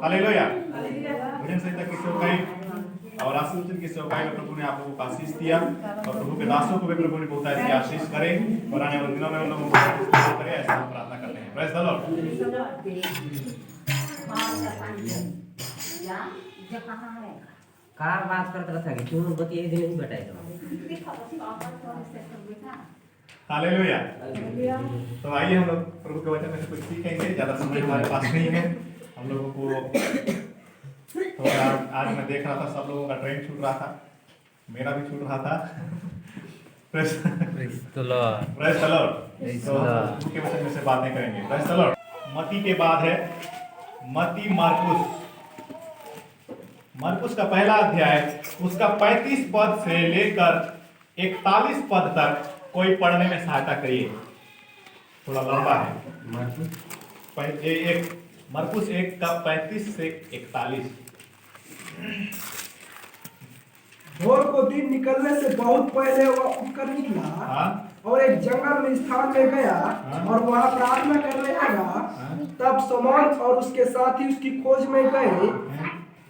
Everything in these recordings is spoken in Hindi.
हालेलुया। भजन संहिता की सेवकाई और आशीष की सेवकाई में प्रभु ने आप लोगों को आशीष दिया और प्रभु के दासों को भी प्रभु ने बहुत ऐसी आशीष करे और आने वाले दिनों में उन लोगों को करे, ऐसा हम प्रार्थना करते हैं। Praise the Lord. का बात करता था कि तुम बतिए दिन नहीं बताए तो हालेलुया। तो आइए हम लोग प्रभु के वचन में से कुछ सीखेंगे। ज़्यादा समय हमारे पास नहीं है। हम लोगों को थोड़ा आज मैं देख रहा था सब लोगों का ट्रेन छूट रहा था, मेरा भी छूट रहा था। Praise the Lord. तो प्रभु के वचन में से बातें करेंगे। Praise the Lord. मत्ती के बाद है मत्ती मार्कुस। मरकुस का पहला अध्याय उसका 35 पद से लेकर 41 पद तक कोई पढ़ने में सहायता करिए, थोड़ा लंबा है। मरकुस 1 का 35 से 41। भोर को दिन निकलने से बहुत पहले वह उठकर निकला और एक जंगल में स्थान में गया और वहां प्रार्थना करने लगा। तब शमौन और उसके साथी उसकी खोज में गए।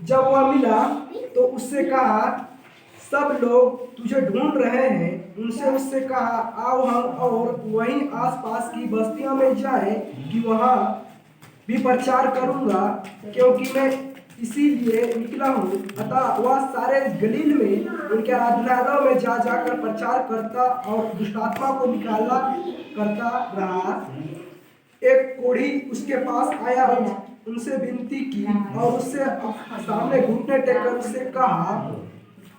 जब वह मिला तो उससे कहा, सब लोग तुझे ढूंढ रहे हैं। उनसे उससे कहा, आओ हम और वहीं आसपास की बस्तियों में जाएं कि वहां भी प्रचार करूंगा, क्योंकि मैं इसीलिए निकला हूँ। अतः वह सारे गलील में उनके आराधनालयों में जा जाकर प्रचार करता और दुष्टात्मा को निकाला करता रहा। एक कोढ़ी उसके पास आया, उनसे विनती की और उससे सामने घुटने टेककर उससे कहा,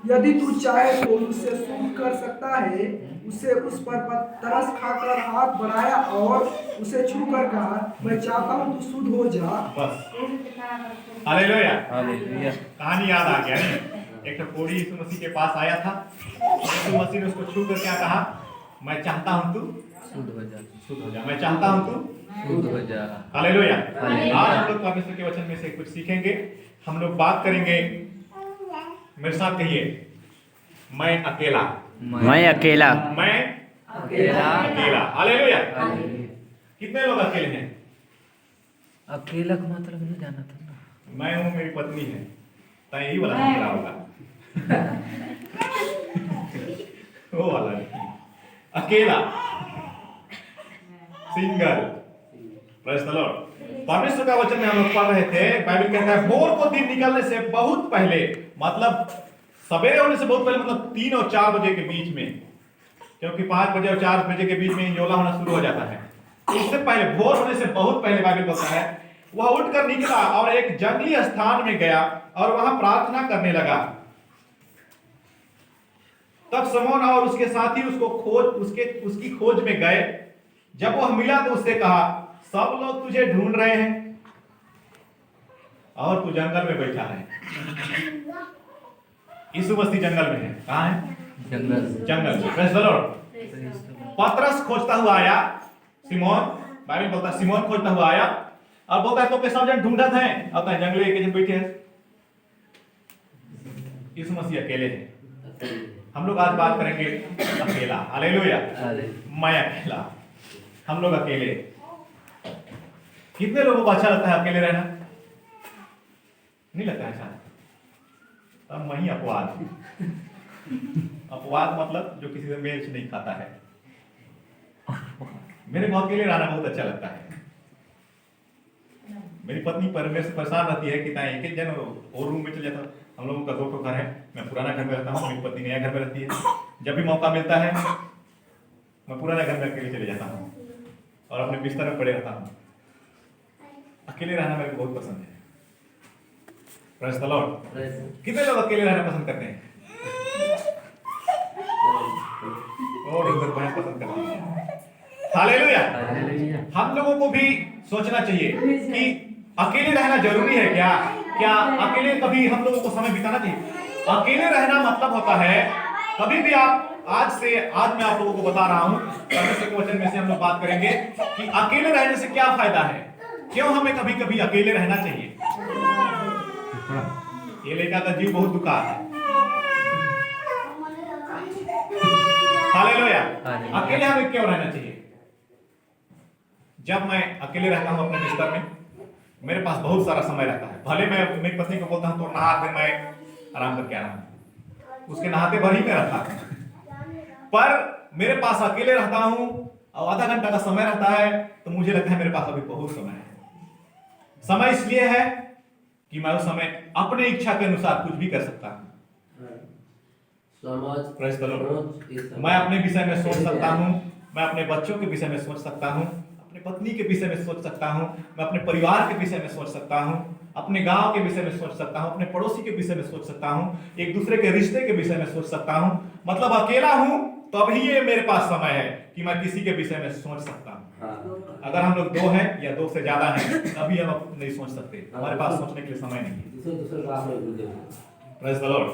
यदि तू चाहे तो उससे शुद्ध कर सकता है। उसे उस पर तरस खाकर हाथ बढ़ाया और उसे छूकर कहा, मैं चाहता हूँ तू शुद्ध हो जा। बस। हालेलुया। कहानी याद आ गया। एक तो कोढ़ी यीशु मसीह के पास आया था। यीशु मसीह ने उसको छू कर क्या कहा, मैं चाहता हूँ तू शुद्ध हो जा, शुद्ध हो जा, मैं चाहता हूँ तू शुद्ध हो जा। हालेलुया। आज हम लोग परमेश्वर के वचन में से कुछ सीखेंगे। हम लोग बात करेंगे, मेरे साथ कहिए, मैं अकेला, मैं अकेला, मैं अकेला। हालेलुया। कितने लोग अकेले हैं? अकेला का मतलब नहीं जाना था ना। मैं हूँ, मेरी पत्नी है, तो यही वाला अकेला होगा। वो वाला अकेला, सिंगल। Praise the Lord. परमेश्वर का वचन में हम लोग पढ़ रहे थे। बाइबल कहता है भोर को दिन निकलने से बहुत पहले, मतलब सवेरे होने से बहुत पहले, मतलब 3 और 4 बजे के बीच में, क्योंकि 5 बजे और 4 बजे के बीच में इंजोला होना शुरू हो जाता है। इससे पहले, भोर होने से बहुत पहले, बाइबल कहता है वह उठकर निकला और एक जंगली स्थान में गया और वहां प्रार्थना करने लगा। तब शमौन और उसके साथी उसकी खोज में गए। जब वह मिला तो उससे कहा, सब लोग तुझे ढूंढ रहे हैं और तू जंगल में बैठा है। यीशु मसीह जंगल में है। कहाँ है? जंगल में। Praise the Lord. पतरस खोजता हुआ आया, सिमोन, बाइबल बोलता है सिमोन खोजता हुआ आया और बोलता है तो के सब जन ढूंढत हैं और तो जंगल में बैठे हैं। यीशु मसीह अकेले हैं। हम लोग आज बात करेंगे अकेला। हालेलुया। मैं अकेला, हम लोग अकेले। कितने लोगों को अच्छा लगता है अकेले रहना? नहीं लगता है अच्छा? अब मैं ही अपवाद। अपवाद मतलब जो किसी से मेल नहीं खाता है। मेरे को अकेले रहना बहुत अच्छा लगता है। मेरी पत्नी मेरे से परेशान रहती है कि एक एक जन और रूम में चले जाता। हम लोगों का 2 घर है। मैं पुराना घर में रहता हूँ, मेरी पत्नी नया घर में रहती है। जब भी मौका मिलता है मैं पुराना घर में अकेले चले जाता हूँ और अपने बिस्तर में पड़े रहता हूँ। अकेले रहना मेरे को बहुत पसंद है। Praise the Lord. कितने लोग अकेले रहना पसंद करते हैं? और पसंद करते हैं। हालेलुया। हम लोगों को भी सोचना चाहिए कि अकेले रहना जरूरी है क्या? क्या अकेले कभी हम लोगों को समय बिताना चाहिए? अकेले रहना मतलब होता है कभी भी आप आज मैं आप लोगों को बता रहा हूं, परमेश्वर के वचन में से हम लोग बात करेंगे कि अकेले रहने से क्या फायदा है, क्यों हमें कभी कभी अकेले रहना चाहिए। ये लेका का जीव बहुत दुखा है। हालेलुया। अकेले हमें क्यों रहना चाहिए? जब मैं अकेले रहता हूं अपने बिस्तर में, मेरे पास बहुत सारा समय रहता है, भले मैं मेरी पत्नी को बोलता हूँ तो नहा दे, मैं आराम करके आ रहा हूँ, उसके नहाते भर ही में रहता है। पर मेरे पास अकेले रहता हूँ और आधा घंटा का समय रहता है, तो मुझे लगता है मेरे पास अभी बहुत समय है। समय इसलिए है कि मैं उस समय अपने इच्छा के अनुसार कुछ भी कर सकता हूँ। Praise the Lord। मैं अपने विषय में सोच सकता हूँ, मैं अपने बच्चों के विषय में सोच सकता हूँ, अपने पत्नी के विषय में सोच सकता हूँ, मैं अपने परिवार के विषय में सोच सकता हूँ, अपने गांव के विषय में सोच सकता हूँ, अपने पड़ोसी के विषय में सोच सकता हूँ, एक दूसरे के रिश्ते के विषय में सोच सकता हूँ। मतलब अकेला हूँ तो अभी ये मेरे पास समय है कि मैं किसी के विषय में सोच सकता हूँ। अगर हम लोग 2 हैं या 2 से ज्यादा हैं तभी हम नहीं सोच सकते, हमारे पास सोचने के लिए समय नहीं है। Praise the Lord।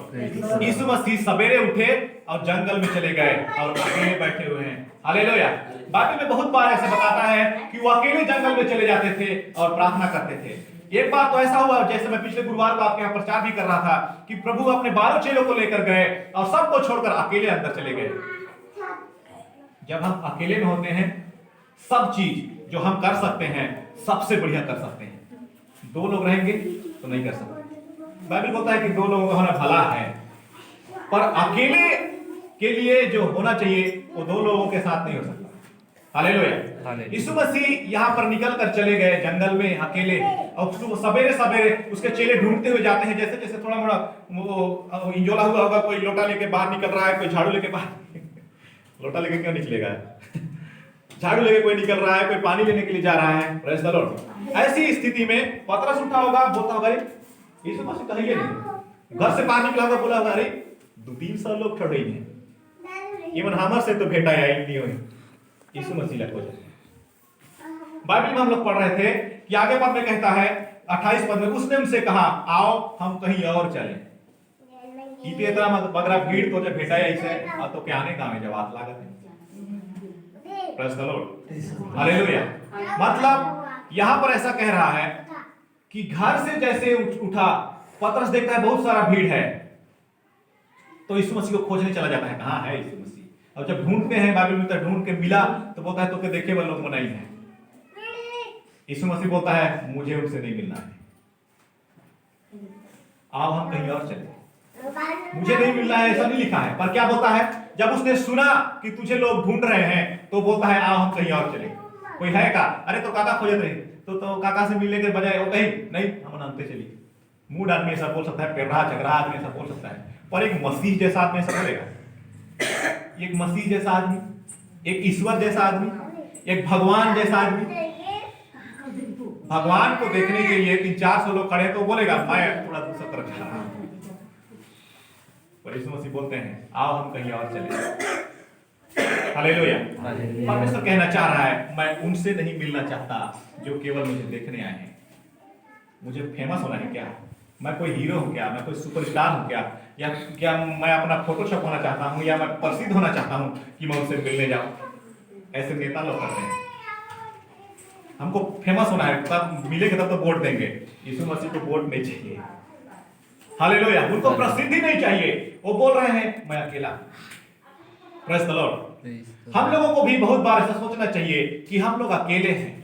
यीशु मसीह सवेरे उठे और जंगल में चले गए और अकेले बैठे हुए हैं। हालेलुया। बाइबल में बहुत बार ऐसा बताता है कि वो अकेले जंगल में चले जाते थे और प्रार्थना करते थे। एक बार तो ऐसा हुआ, जैसे मैं पिछले गुरुवार को आपके यहाँ प्रचार भी कर रहा था, कि प्रभु अपने 12 चेलों को लेकर गए और सबको छोड़कर अकेले अंदर चले गए। जब हम अकेले में होते हैं, सब चीज जो हम कर सकते हैं सबसे बढ़िया कर सकते हैं। 2 लोग रहेंगे तो नहीं कर सकते। बाइबल बोलता है कि 2 लोगों का होना भला है, पर अकेले के लिए जो होना चाहिए वो 2 लोगों के साथ नहीं हो सकता। हालेलुया। यीशु मसीह यहाँ पर निकल कर चले गए जंगल में अकेले, और सवेरे सवेरे उसके चेले ढूंढते हुए जाते हैं। जैसे जैसे थोड़ा मोड़ा वो इंजोला हुआ होगा, कोई लोटा लेके बाहर निकल रहा है, कोई झाड़ू लेके बाहर लोटा लेके क्यों निकलेगा झाड़ू लेके कोई निकल रहा है, कोई पानी लेने के लिए जा रहा है। Praise the Lord. ऐसी स्थिति में पतरस उठा होगा, बोलता होगा यीशु मसीह कहिए नहीं, घर से बाहर निकला होगा, बोला होगा अरे 200-300 लोग खड़े हैं, इवन हमर से तो भेटा आई नहीं हुई। यीशु मसीह लग हो जाए। बाइबल में हम लोग पढ़ रहे थे कि आगे पद में कहता है 28 पद में, उसने उनसे कहा आओ हम कहीं और चलें। इतने तरह बगरा भीड़ तो जब भेटा ऐसे तो क्या आने गाँव में जवाब लागत है। Praise the Lord. हालेलुया। मतलब यहाँ पर ऐसा कह रहा है कि घर से जैसे उठा, पतरस देखता है बहुत सारा भीड़ है, तो यीशु मसीह को खोजने चला जाता है, कहाँ है यीशु मसीह। और जब ढूंढते हैं, बाइबल में ढूंढ के मिला तो बोलता है तो के देखे वो लोग मनाई है। यीशु मसीह बोलता है मुझे उनसे नहीं मिलना है, आओ हम कहीं और चले। मुझे नहीं मिलना है ऐसा नहीं लिखा है, पर क्या बोलता है, जब उसने सुना कि तुझे लोग ढूंढ रहे हैं तो बोलता है आओ हम कहीं और चले। कोई है का, अरे तो काका खोजते रहे तो काका से मिलने के बजाय वो कहीं नहीं हम नामते चलिए। मूड आदमी ऐसा बोल सकता है, पेरहा झगड़ा आदमी ऐसा बोल सकता है, पर एक मसीह जैसा आदमी ऐसा बोलेगा। एक मसीह जैसा आदमी, एक ईश्वर जैसा आदमी, एक भगवान जैसा आदमी, भगवान को देखने के लिए 300-400 लोग खड़े तो बोलेगा मैं थोड़ा दूसरा तरफ जा रहा हूं। पर यीशु मसीह बोलते हैं आओ हम कहीं और चले। हालेलुया। परमेश्वर कहना चाह रहा है मैं उनसे नहीं मिलना चाहता जो केवल मुझे देखने आए हैं। मुझे फेमस होना है क्या, मैं कोई हीरो हूं क्या, मैं कोई सुपरस्टार हूं क्या, या क्या मैं अपना फोटो छपवाना चाहता हूं, या मैं प्रसिद्ध होना चाहता हूं कि मैं उनसे मिलने जाऊं। ऐसे नेता लोग करते हैं, हमको फेमस होना है तब मिलेगा तब तो वोट देंगे। यीशु मसीह को वोट नहीं चाहिए। हालेलुया। उनको प्रसिद्धि नहीं चाहिए, वो बोल रहे हैं मैं अकेला। Praise the Lord. हम लोगों को भी बहुत बार ऐसा सोचना चाहिए कि हम लोग अकेले हैं,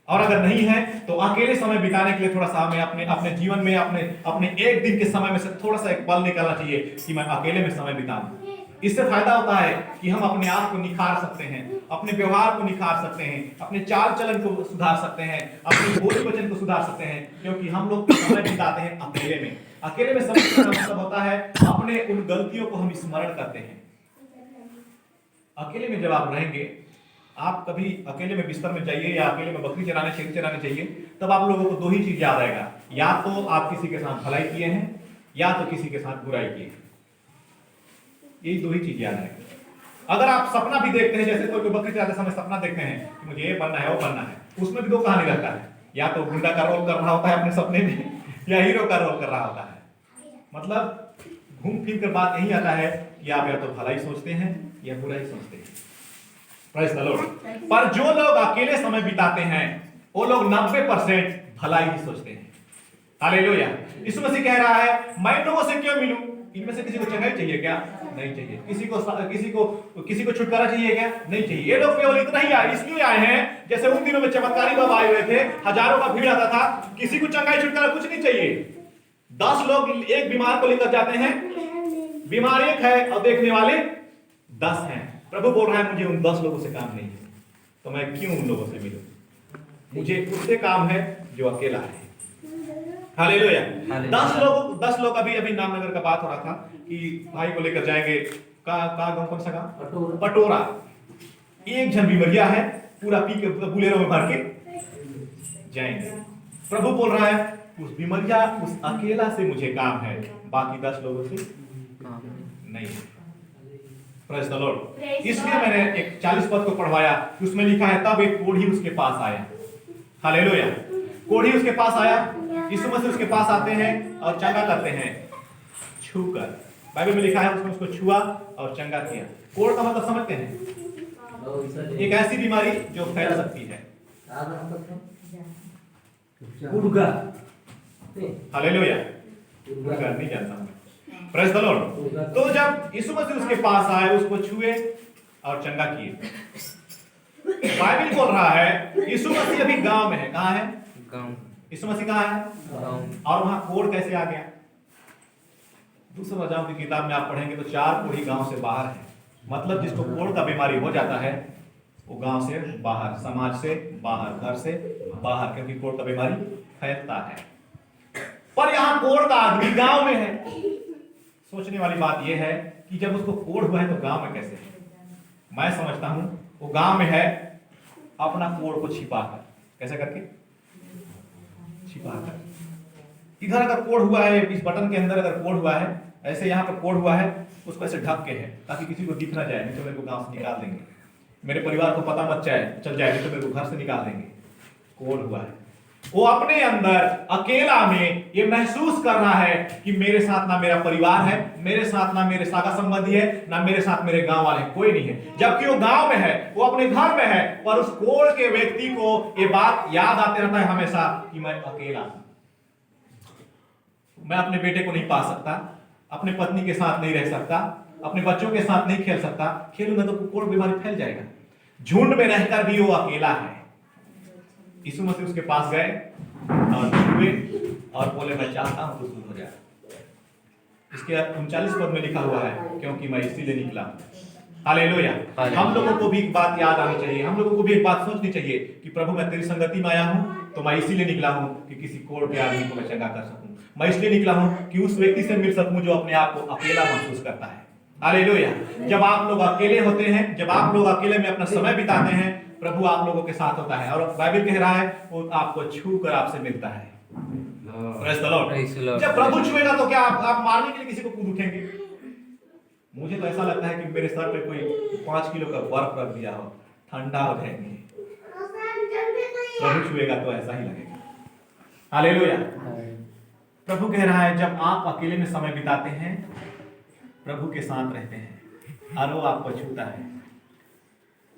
और अगर नहीं है तो अकेले समय बिताने के लिए थोड़ा सा हमें अपने जीवन में अपने एक दिन के समय में से थोड़ा सा एक पल निकालना चाहिए कि मैं अकेले में समय बिताऊं। इससे फायदा होता है कि हम अपने आप को निखार सकते हैं, अपने व्यवहार को निखार सकते हैं, अपने चाल चलन को सुधार सकते हैं, अपने बोली वचन को सुधार सकते हैं, क्योंकि हम लोग समय बिताते हैं अकेले में। अकेले में समय बिताना मतलब होता है अपने उन गलतियों को हम स्मरण करते हैं। अकेले में जब आप रहेंगे, आप कभी अकेले में बिस्तर में जाइए या अकेले में बकरी चराने छेली चराने चाहिए, तब आप लोगों को 2 ही चीज याद आएगा, या तो आप किसी के साथ भलाई किए हैं या तो किसी के साथ बुराई की है। यही 2 ही चीज याद आएगी। अगर आप सपना भी देखते हैं, जैसे कोई बकरी चराते समय सपना देखते हैं कि मुझे ये बनना है वो बनना है, उसमें भी 2 कहानी रहता है, या तो गुंडा का रोल कर रहा होता है अपने सपने में या हीरो का रोल कर रहा होता है। मतलब घूम फिर कर बात यही आता है कि आप या तो भलाई सोचते हैं या बुराई सोचते हैं। Praise the Lord. पर जो लोग अकेले समय बिताते हैं वो लोग 90% भलाई ही सोचते हैं। हालेलुया। यीशु मसीह कह रहा है मैं इन लोगों से क्यों मिलूं, इनमें से किसी को चंगाई चाहिए क्या? नहीं चाहिए। किसी को छुटकारा चाहिए क्या? नहीं चाहिए। ये लोग केवल इतना ही आए, इसलिए आए हैं जैसे उन दिनों में चमत्कारी बाबा आए हुए थे, हजारों का भीड़ आता था, किसी को चंगाई छुटकारा कुछ नहीं चाहिए। 10 लोग एक बीमार को लेकर जाते हैं, बीमार एक है और देखने वाले 10 हैं। प्रभु बोल रहा है मुझे उन 10 लोगों से काम नहीं है, तो मैं क्यों उन लोगों से मिलूं? मुझे उससे काम है जो अकेला है। हालेलुया। 10 लोग अभी नामनगर का बात हो रहा था कि भाई को लेकर जाएंगे गांव, कौन सा गांव? पटोरा। एक जन बीमरिया है, पूरा पी के बुलेरो में भर के जाएंगे। प्रभु बोल रहा है उस बीमरिया, उस अकेला से मुझे काम है, बाकी 10 लोगों से नहीं। Praise the Lord. इसलिए मैंने एक 40 पद को पढ़वाया, उसमें लिखा है तब एक कोढ़ी उसके पास आया। हालेलुया। कोढ़ी उसके पास आया, यीशु मसीह उसके पास आते हैं और चंगा करते हैं छूकर। बाइबल में लिखा है उसने उसको छुआ और चंगा किया। कोढ़ का मतलब समझते हैं? एक ऐसी बीमारी जो फैल सकती है। हालेलुया। नहीं जानता हूं। Praise the Lord. तो जब यीशु मसीह उसके पास आए, उसको छुए और चंगा किए। बाइबल बोल रहा है यीशु मसीह अभी गांव में है। कहां है? गांव। यीशु मसीह कहां है? गांव। और वहां कोढ़ कैसे आ गया? दूसरे राजाओं की किताब में आप पढ़ेंगे तो 4 कोढ़ी गांव से बाहर है। मतलब जिसको कोढ़ का बीमारी हो जाता है वो गांव से बाहर, समाज से बाहर, घर से बाहर, क्योंकि कोढ़ का बीमारी फैलता है। पर यहां कोढ़ का आदमी गांव में है। सोचने वाली बात यह है कि जब उसको कोढ़ हुआ है तो गांव में कैसे है? मैं समझता हूं वो गांव में है अपना कोढ़ को छिपाकर। कैसे करके? छिपाकर। इधर अगर कोढ़ हुआ है, इस बटन के अंदर अगर कोढ़ हुआ है, ऐसे यहाँ पर कोढ़ हुआ है, उसको ऐसे ढक के है ताकि किसी को दिख ना जाए, नहीं तो मेरे को गांव से निकाल देंगे, मेरे परिवार को पता मत चल जाए, नहीं तो मेरे को घर से निकाल देंगे। कोढ़ हुआ है। वो अपने अंदर अकेला में ये महसूस कर रहा है कि मेरे साथ ना मेरा परिवार है, मेरे साथ ना मेरे सागा संबंधी है, ना मेरे साथ मेरे गांव वाले, कोई नहीं है। जबकि वो गांव में है, वो अपने घर में है, पर उस कोढ़ के व्यक्ति को ये बात याद आते रहता है हमेशा कि मैं अकेला हूं। मैं अपने बेटे को नहीं पा सकता, अपने पत्नी के साथ नहीं रह सकता, अपने बच्चों के साथ नहीं खेल सकता, खेलूंगा तो कोढ़ बीमारी फैल जाएगा। झुंड में रहकर भी वो अकेला है। यीशु मसीह उसके पास गए और छुए और बोले मैं चाहता हूं तो दूर हो जाए। इसके 39 पद में लिखा हुआ है क्योंकि मैं इसीलिए निकला। हालेलुया। हम लोगों को भी एक बात याद आनी चाहिए, हम लोगों को भी एक बात सोचनी चाहिए कि प्रभु मैं तेरी संगति में आया हूं तो मैं इसीलिए निकला हूं कि किसी कोढ़ के आदमी को मैं चंगा कर सकूं। मैं इसलिए निकला हूं कि उस व्यक्ति से मिल सकूं जो अपने आप को अकेला महसूस करता है। हालेलुया। जब आप लोग अकेले होते हैं, जब आप लोग अकेले में अपना समय बिताते हैं, प्रभु आप लोगों के साथ होता है और बाइबल कह रहा है वो आपको छू कर आपसे मिलता है। Praise the Lord. जब प्रभु छुएगा तो क्या आप मारने के लिए किसी को कूद उठेंगे? मुझे तो ऐसा लगता है कि मेरे सर पे कोई 5 किलो का बर्फ रख दिया हो, ठंडा हो जाएंगे। प्रभु छुएगा तो ऐसा ही लगेगा। हालेलुया। प्रभु कह रहा है जब आप अकेले में समय बिताते हैं, प्रभु के साथ रहते हैं और वो आपको छूता है।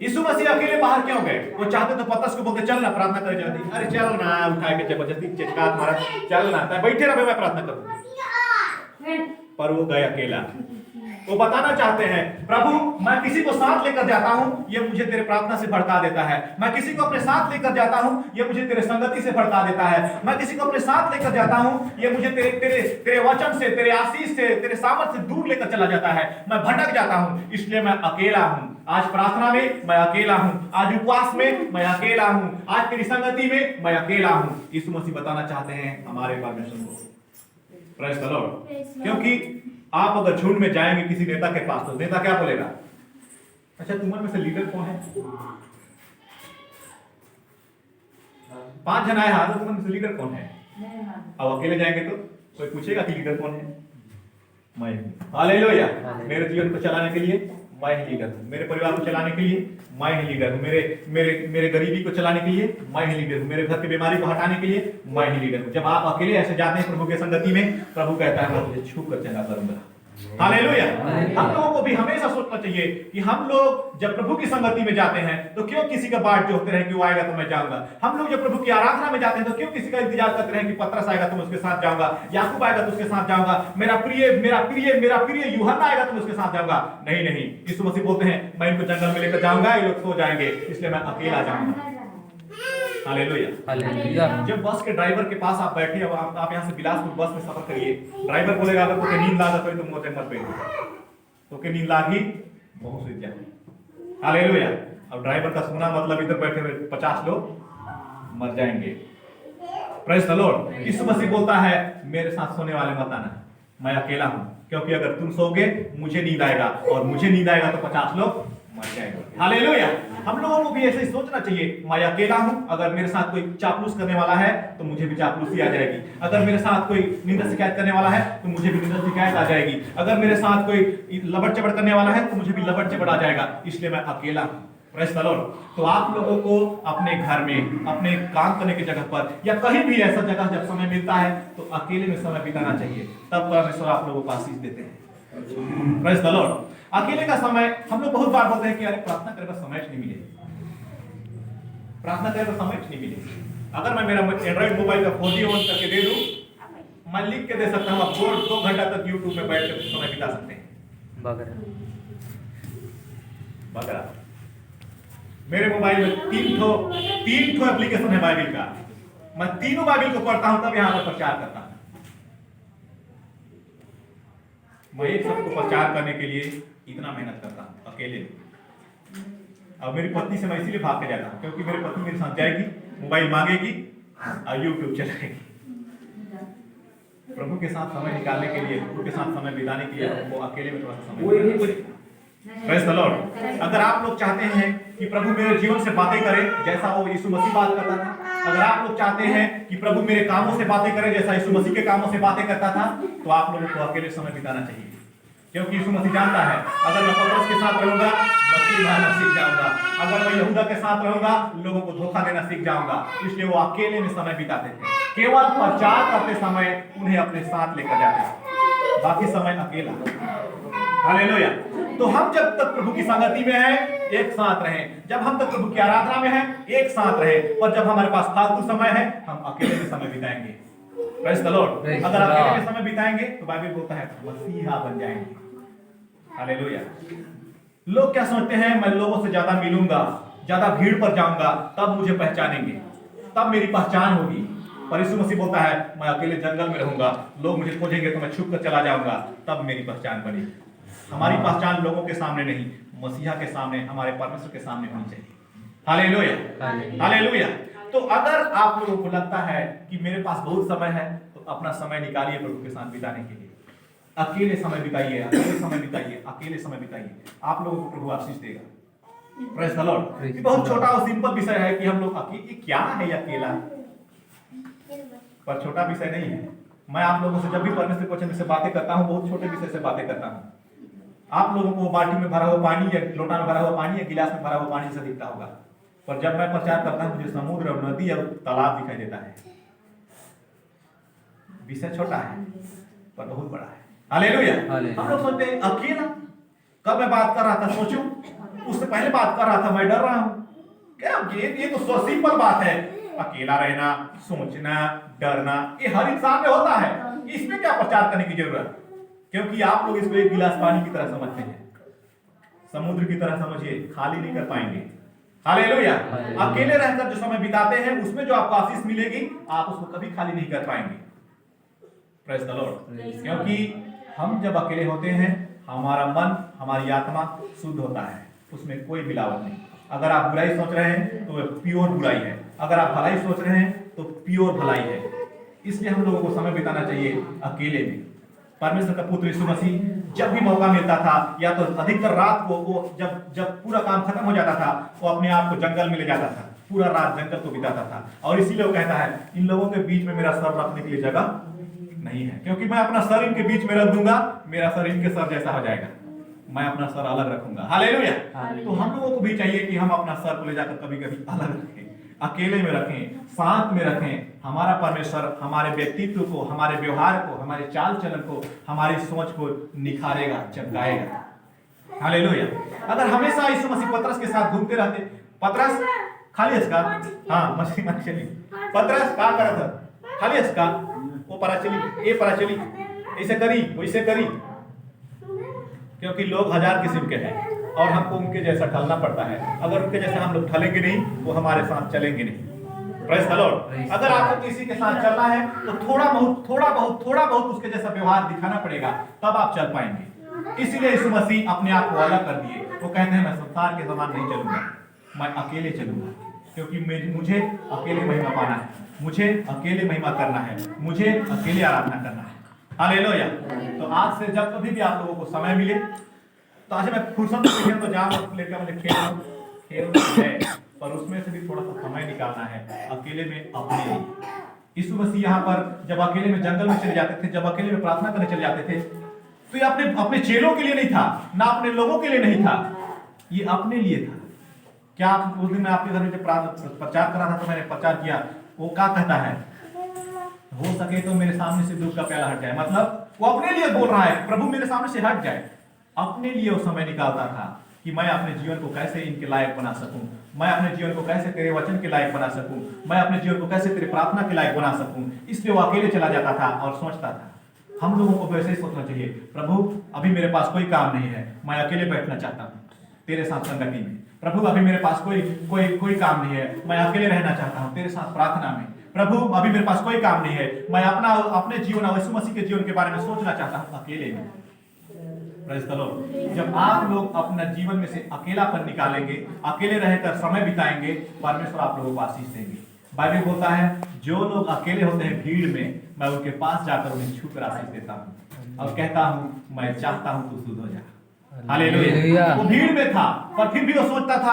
यीशु मसीह अकेले बाहर क्यों गए? वो चाहते तो पतरस को बोलते चल ना प्रार्थना कर जाती, अरे चल ना, उठा के जबरदस्ती चिचकात मारा, चल ना, बैठे रहे मैं प्रार्थना करूं। पर वो गए अकेला। वो बताना चाहते हैं प्रभु मैं किसी को साथ लेकर जाता हूं, ये मुझे तेरे प्रार्थना से भड़का देता है। मैं किसी को अपने साथ लेकर जाता हूं, ये मुझे तेरे संगति से भड़का देता है। मैं किसी को अपने साथ लेकर जाता हूं, ये मुझे तेरे वचन से, तेरे आशीष से, तेरे सामर्थ से दूर लेकर चला जाता है। मैं भटक जाता हूं, इसलिए मैं अकेला हूं। आज प्रार्थना में मैं अकेला हूं, आज उपवास में मैं अकेला हूं, आज तेरी संगति में मैं अकेला हूं। यीशु मसीह बताना चाहते हैं हमारे परमेश्वर को। Praise the Lord. क्योंकि आप अगर झुंड में जाएंगे किसी नेता के पास तो नेता क्या बोलेगा? अच्छा तुम्हारे में से लीडर कौन है? 5 जन आए हाथ, तुम्हारे में से लीडर कौन है? अब अकेले जाएंगे तो कोई पूछेगा कि लीडर कौन है? मैं। हालेलुया। मेरे जीवन को चलाने के लिए मैं ही लीडर हूं, मेरे परिवार को चलाने के लिए मैं ही लीडर हूं, मेरे गरीबी को चलाने के लिए मैं ही लीडर हूं, मेरे घर की बीमारी को हटाने के लिए मैं ही लीडर हूं। जब आप अकेले ऐसे जाते हैं प्रभु के संगति में, प्रभु कहता है मैं तुझे छू कर चंगा करूंगा। हालेलुया। हम लोगों को भी हमेशा सोचना चाहिए कि हम लोग जब प्रभु की संगति में जाते हैं तो क्यों किसी का बाट जोहते रहे कि वो आएगा तो मैं जाऊंगा। हम लोग जब प्रभु की आराधना में जाते हैं तो क्यों किसी का इंतजार करते रहे कि पतरस आएगा तो मैं उसके साथ जाऊंगा, याकूब आएगा तो उसके साथ जाऊंगा, मेरा प्रिय यूहन्ना आएगा तो मैं उसके साथ जाऊंगा। नहीं नहीं, यीशु मसीह बोलते हैं मैं इनको जंगल में लेकर जाऊंगा, ये लोग सो जाएंगे, इसलिए मैं अकेला जाऊंगा। हालेलुया। हालेलुया। जब बस के ड्राइवर के पास आप बैठे, अब आप यहाँ से बिलासपुर बस में सफर करिए, ड्राइवर बोलेगा अगर तुम्हें नींद लागा तो तुम मोटे मत बैठो, तो के नींद लागी बहुत सुध जाए। हालेलुया। अब ड्राइवर का सुना मतलब इधर बैठे हुए 50 लोग मर जाएंगे। Praise the lord. यीशु मसीह बोलता है मेरे साथ सोने वाले मत आना, मैं अकेला हूं, क्योंकि अगर तुम सोगे मुझे नींद आएगा, और मुझे नींद आएगा तो 50 लोग मर जाएंगे। हालेलुया। हम लोगों को भी ऐसे ही सोचना चाहिए, मैं अकेला हूं, अगर मेरे साथ कोई चापलूस करने वाला है तो मुझे भी चापलूसी आ जाएगी, अगर मेरे साथ कोई निंदा शिकायत करने वाला है तो मुझे भी निंदा शिकायत आ जाएगी, अगर मेरे साथ कोई लबड़ चबड़ करने वाला है तो मुझे भी लबड़ चबड़ आ जाएगा, इसलिए मैं अकेला हूं। Praise the Lord. तो आप लोगों को अपने घर में, अपने काम करने की जगह पर, या कहीं भी ऐसा जगह जब समय मिलता है तो अकेले में समय बिताना चाहिए, तब परमेश्वर आप लोगों को आशीष देते हैं। Praise the Lord. अकेले का समय हम लोग बहुत बार बोलते हैं कि अरे प्रार्थना करने का समय नहीं मिले, प्रार्थना करने का समय नहीं मिले। अगर मैं मेरा एंड्रॉइड मोबाइल का 4G ऑन करके दे दूं, मैं लिख के दे सकता हूं, आप 2 घंटा तक यूट्यूब में बैठ कर समय बिता सकते हैं। बगरा मेरे मोबाइल में 3 ठो एप्लीकेशन है बाइबल का, मैं तीनों बाइबल को पढ़ता हूं तब यहां पर प्रचार करता हूं। मैं एक सबको प्रचार करने के लिए इतना मेहनत करता हूं अकेले। अब मेरी पत्नी से मैं इसीलिए भाग के जाता हूं क्योंकि मेरी पत्नी मेरे साथ जाएगी, मोबाइल मांगेगी और यूट्यूब चलाएगी। प्रभु के साथ समय निकालने के लिए, प्रभु के साथ समय बिताने के लिए वो अकेले में थोड़ा सा समय। Praise the Lord. अगर आप लोग चाहते हैं कि प्रभु मेरे जीवन से बातें करे जैसा वो यीशु मसीह बात करता था, अगर आप लोग चाहते हैं कि प्रभु मेरे कामों से बातें करे जैसा यीशु मसीह के कामों से बातें करता था, तो आप लोगों को अकेले समय बिताना चाहिए, क्योंकि यीशु मसीह जानता है अगर मैं पतरस के साथ रहूंगा मछली मारना सीख जाऊंगा, अगर मैं यहूदा के साथ रहूंगा लोगों को धोखा देना सीख जाऊंगा। इसलिए वो अकेले में समय बिताते थे, केवल प्रचार करते समय उन्हें अपने साथ लेकर जाते थे, बाकी समय अकेला। हालेलुया। तो हम जब तक प्रभु की संगति में हैं एक साथ रहें, जब हम तक प्रभु की आराधना में हैं एक साथ रहें, और जब हमारे पास फालतू समय है हम अकेले में समय बिताएंगे। Praise the Lord. अगर अकेले में समय बिताएंगे तो बाइबल बोलता है मसीहा बन जाएंगे। हालेलुया। लोग क्या सोचते हैं, मैं लोगों से ज्यादा मिलूंगा, ज्यादा भीड़ पर जाऊंगा तब मुझे पहचानेंगे, तब मेरी पहचान होगी। पर यीशु मसीह बोलता है मैं अकेले जंगल में रहूंगा, लोग मुझे खोजेंगे तो मैं छुप कर चला जाऊंगा, तब मेरी पहचान बनेगी। हमारी पहचान लोगों के सामने नहीं, मसीहा के सामने, हमारे परमेश्वर के सामने होनी चाहिए। हालेलुया। हालेलुया। तो अगर आप लोगों को लगता है कि मेरे पास बहुत समय है तो अपना समय निकालिए प्रभु के साथ बिताने के लिए, अकेले समय बिताइए, अकेले समय बिताइए, अकेले समय बिताइए, आप लोगों को प्रभु आशीष देगा। Praise the Lord. ये बहुत छोटा और सिंपल विषय है कि हम लोग अकेले, क्या है अकेला, पर छोटा विषय नहीं है। मैं आप लोगों से जब भी परमेश्वर के वचन से बातें करता हूं बहुत छोटे विषय से बातें करता हूं। आप लोगों को बाल्टी में भरा हुआ पानी या लोटा में भरा हुआ पानी या गिलास में भरा हुआ पानी से दिखता होगा, पर जब मैं प्रचार करता हूं मुझे समुद्र और नदी और तालाब दिखाई देता है। विषय छोटा है पर बहुत बड़ा है। हालेलुया। हम लोग सोचते हैं अकेला, कब मैं बात कर रहा था सोचो, उससे पहले बात कर रहा था मैं डर रहा हूं क्या, ये तो सिंपल बात है, अकेला रहना, सोचना, डरना, ये हर इंसान में होता है, इसमें क्या प्रचार करने की जरूरत, क्योंकि आप लोग इसको एक गिलास पानी की तरह समझते हैं, समुद्र की तरह समझिए, खाली नहीं कर पाएंगे। हालेलुया। अकेले रहकर जो समय बिताते हैं उसमें जो आपको आशीष मिलेगी आप उसको कभी खाली नहीं कर पाएंगे। Praise the Lord. क्योंकि हम जब अकेले होते हैं हमारा मन, हमारी आत्मा शुद्ध होता है, उसमें कोई मिलावट नहीं। अगर आप बुराई सोच रहे हैं तो प्योर बुराई है, अगर आप भलाई सोच रहे हैं तो प्योर भलाई है। इसलिए हम लोगों को समय बिताना चाहिए अकेले में। परमेश्वर का पुत्र यीशु मसीह जब भी मौका मिलता था, या तो अधिकतर रात को वो जब पूरा काम खत्म हो जाता था वो अपने आप को जंगल में ले जाता था, पूरा रात जंगल को बिताता था, और इसीलिए वो कहता है इन लोगों के बीच में मेरा सर रखने के लिए जगह नहीं है, क्योंकि मैं अपना सर इनके बीच में रख दूंगा, मेरा सर इनके सर जैसा हो जाएगा, मैं अपना सर अलग रखूंगा। हालेलुया। तो हम लोगों को भी चाहिए कि हम अपना सर को ले जाकर कभी कभी अलग रखें, अकेले में रखें, शांत में रखें, हमारा परमेश्वर हमारे व्यक्तित्व को, हमारे व्यवहार को, हमारे चाल चलन को, हमारी सोच को निखारेगा, चमकाएगा। हालेलुया। अगर हमेशा यीशु मसीह पतरस के साथ घूमते रहते, पतरस खाली इसका, हाँ मछली चली, पतरस क्या करा था, खाली इसका, वो परा चली, ये परा चली, ऐसे करी वैसे करी, क्योंकि लोग हजार किस्म के हैं और हमको उनके जैसा ढलना पड़ता है। अगर उनके जैसा हम लोग ढलेंगे नहीं, वो हमारे साथ चलेंगे नहीं। Praise the Lord. अगर आपको किसी के साथ चलना है तो थोड़ा बहुत उसके जैसा व्यवहार दिखाना पड़ेगा, तब आप चल पाएंगे। इसीलिए यीशु मसीह अपने आप को अलग कर दिए। वो कहते हैं मैं संसार के समान नहीं चलूंगा, मैं अकेले चलूंगा, क्योंकि मुझे अकेले महिमा पाना है, मुझे अकेले महिमा करना है, मुझे अकेले आराधना करना है। हालेलुया। तो आज से जब कभी भी आप लोगों को समय मिले, तो आज मैं फुर्सत में तो जाम लेकर मुझे खेल है, पर उसमें से भी थोड़ा सा समय निकालना है अकेले में अपने लिए। यीशु मसीह यहाँ पर जब अकेले में जंगल में चले जाते थे, जब अकेले में प्रार्थना करने चले जाते थे, तो ये अपने चेलों के लिए नहीं था, ना अपने लोगों के लिए नहीं था, ये अपने लिए था। क्या उस दिन मैं आपके घर में जब प्रचार कर रहा था तो मैंने प्रचार किया, वो क्या कहता है, हो सके तो मेरे सामने से दुख का प्याला हट जाए। मतलब वो अपने लिए बोल रहा है, प्रभु मेरे सामने से हट जाए। अपने लिए वो समय निकालता था कि मैं अपने जीवन को कैसे इनके लायक बना सकूं, मैं अपने जीवन को कैसे तेरे वचन के लायक बना सकूं, मैं अपने जीवन को कैसे तेरे प्रार्थना के लायक बना सकूं। इसलिए वो अकेले चला जाता था और सोचता था। हम लोगों को वैसे ही सोचना चाहिए, प्रभु अभी मेरे पास कोई काम नहीं है, मैं अकेले बैठना चाहता हूँ तेरे साथ संगति में। प्रभु अभी मेरे पास कोई काम नहीं है, मैं अकेले रहना चाहता हूँ तेरे साथ प्रार्थना में। प्रभु अभी मेरे पास कोई काम नहीं है, मैं अपने जीवन और यीशु मसीह के जीवन के बारे में सोचना चाहता हूँ अकेले में। Praise the Lord. जब आप लोग अपना जीवन में से अकेलापन निकालेंगे, अकेले रहकर समय बिताएंगे, परमेश्वर आप लोगों को आशीष देंगे। बाइबल बोलता है जो लोग अकेले होते हैं भीड़ में, मैं उनके पास जाकर उन्हें छूकर आशीष देता हूँ और कहता हूँ मैं चाहता हूँ तू शुद्ध हो जा। हालेलुया। वो भीड़ में था पर फिर भी वो सोचता था